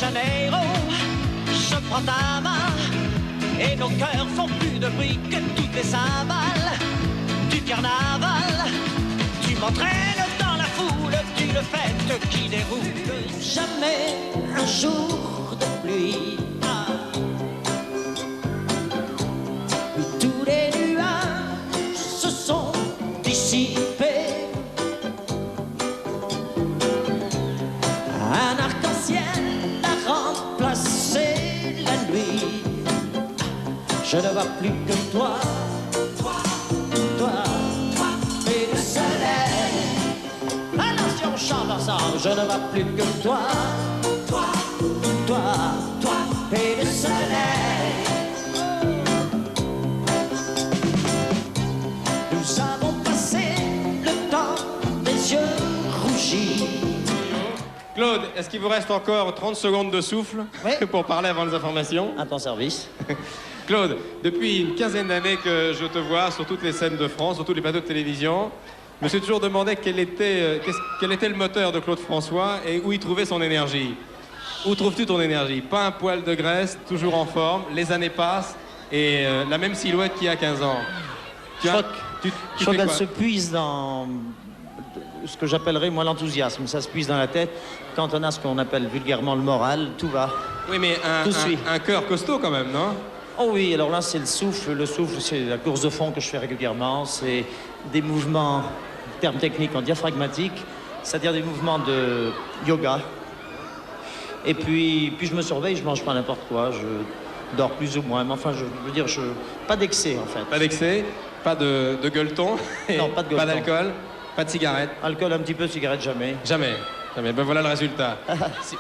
Janeiro, je prends ta main et nos cœurs font plus de bruit que toutes les cymbales du carnaval. Tu m'entraînes dans la foule d'une fête qui déroule. Jamais un jour de pluie. Puis tous les nuages se sont dissipés. Un arc-en-ciel a remplacé la nuit. Je ne vois plus que toi, et le soleil. Alors si on chante ensemble, je ne vois plus que toi, et le soleil. Nous avons passé le temps des yeux rougis. Claude, est-ce qu'il vous reste encore 30 secondes de souffle pour parler avant les informations? À ton service. Claude, depuis une quinzaine d'années que je te vois sur toutes les scènes de France, sur tous les plateaux de télévision, je me suis toujours demandé quel était le moteur de Claude François et où il trouvait son énergie. Où trouves-tu ton énergie? Pas un poil de graisse, toujours en forme, les années passent et la même silhouette qu'il y a 15 ans. Je crois qu'elle se puise dans ce que j'appellerais moi l'enthousiasme. Ça se puise dans la tête. Quand on a ce qu'on appelle vulgairement le moral, tout va. Oui, mais un cœur costaud quand même, non? Oh oui, alors là c'est le souffle. Le souffle, c'est la course de fond que je fais régulièrement. C'est des mouvements, termes techniques en diaphragmatique, c'est-à-dire des mouvements de yoga. Et puis je me surveille, je mange pas n'importe quoi, je dors plus ou moins. Mais enfin, je veux dire, pas d'excès en fait. Pas d'excès, pas de gueuleton, non, pas de gueuleton. Pas d'alcool, pas de cigarette. Alcool un petit peu, cigarette jamais. Jamais. Ben voilà le résultat.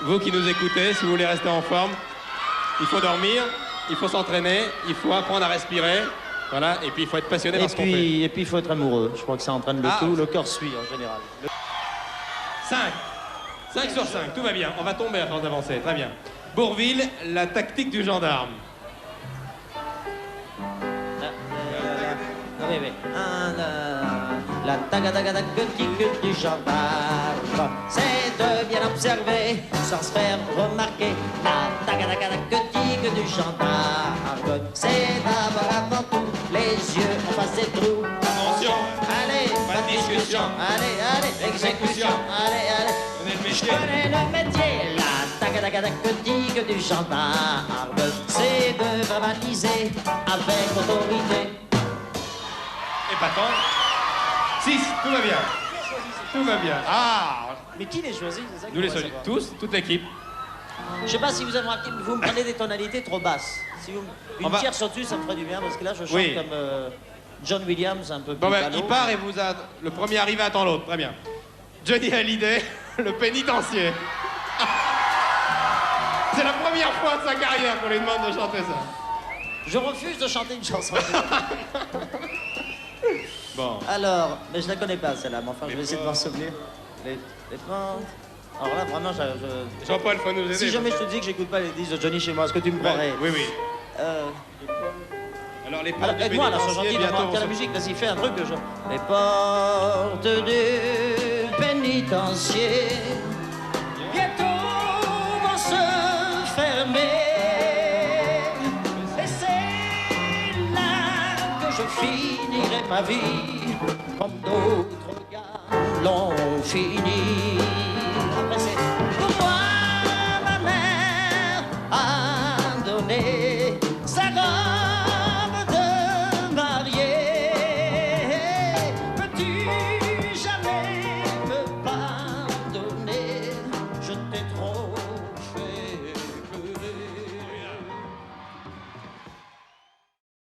Vous qui nous écoutez, si vous voulez rester en forme, il faut dormir, il faut s'entraîner, il faut apprendre à respirer. Voilà, et puis il faut être passionné par ce qu'on fait. Et puis il faut être amoureux. Je crois que ça entraîne le tout. Le corps suit en général. 5 sur 5, tout va bien. On va tomber à force d'avancer. Très bien. Bourvil, la tactique du gendarme. Oui. La tactique du gendarme, c'est de bien observer sans se faire remarquer. La tactique du gendarme, c'est d'avoir avant tout les yeux en face des trous. Attention, allez, pas de discussion. Allez, exécution. Allez. Je connais le métier. La tactique du gendarme, c'est de verbaliser avec autorité. Épatant. 6, tout va bien. Tout va bien. Ah! Mais qui les choisit? Nous les choisissons tous, toute l'équipe. Je sais pas si vous avez remarqué, mais vous me prenez des tonalités trop basses. Si vous, une tierce au-dessus, ça me ferait du bien, parce que là, je chante comme John Williams, un peu plus ballot. Il part et le premier arrivé attend l'autre. Très bien. Johnny Hallyday, le pénitencier. C'est la première fois de sa carrière qu'on lui demande de chanter ça. Je refuse de chanter une chanson. Bon. Alors, mais je la connais pas celle-là, mais enfin je vais essayer de m'en souvenir. Les pentes. Alors là, vraiment, Jean-Paul, faut nous aider. Si jamais je te dis que j'écoute pas les disques de Johnny chez moi, est-ce que tu me croirais? Oui. Alors les portes du aide-moi là, sois gentil, bientôt. la musique, vas-y, fais un truc que je... Les portes du pénitencier bientôt vont se fermer. Et c'est là que je finirai ma vie comme d'autres gars l'ont fini.